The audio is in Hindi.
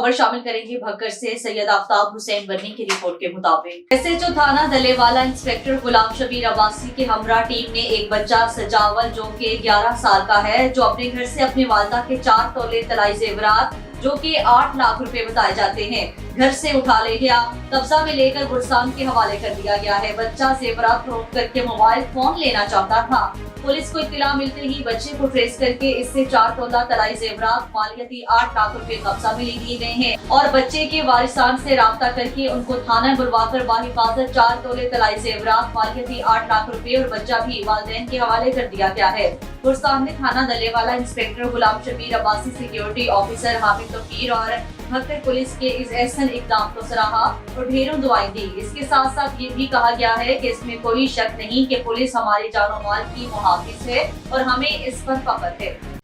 खबर शामिल करेंगे भक्कर से सैयद आफ्ताब हुसैन बन्नी की रिपोर्ट के मुताबिक SHO थाना दलेवाला इंस्पेक्टर गुलाम शबीर अब्बासी की हमरा टीम ने एक बच्चा सजावल जो कि 11 साल का है, जो अपने घर से अपनी वालदा के 4 तोले तलाई जेवरात जो कि 8 लाख रुपए बताए जाते हैं घर से उठा ले गया। कब्जा में लेकर गुरसान के हवाले कर दिया गया है। बच्चा जेवरात फरोख्त करके मोबाइल फोन लेना चाहता था। पुलिस को इत्तला मिलते ही बच्चे को ट्रेस करके इससे 4 तोला तलाई जेवरात मालियती 8 लाख रुपए कब्जा में ले लिए गए हैं और बच्चे के वारिसान से राब्ता करके उनको थाना बुलवाकर बाहिफाजत 4 तोले तलाई जेवरात मालियती 8 लाख रुपए और बच्चा भी वालिदैन के हवाले कर दिया गया है। गुरसान में थाना दलेवाला इंस्पेक्टर गुलाम शबीर अब्बासी, सिक्योरिटी ऑफिसर हामिद तौकीर और भक्कर पुलिस के इस एहसन इकदाम को सराहा और ढेरों दुआएं दी। इसके साथ साथ ये भी कहा गया है कि इसमें कोई शक नहीं कि पुलिस हमारी जानो माल की मुहाफिज है और हमें इस पर फख्र है।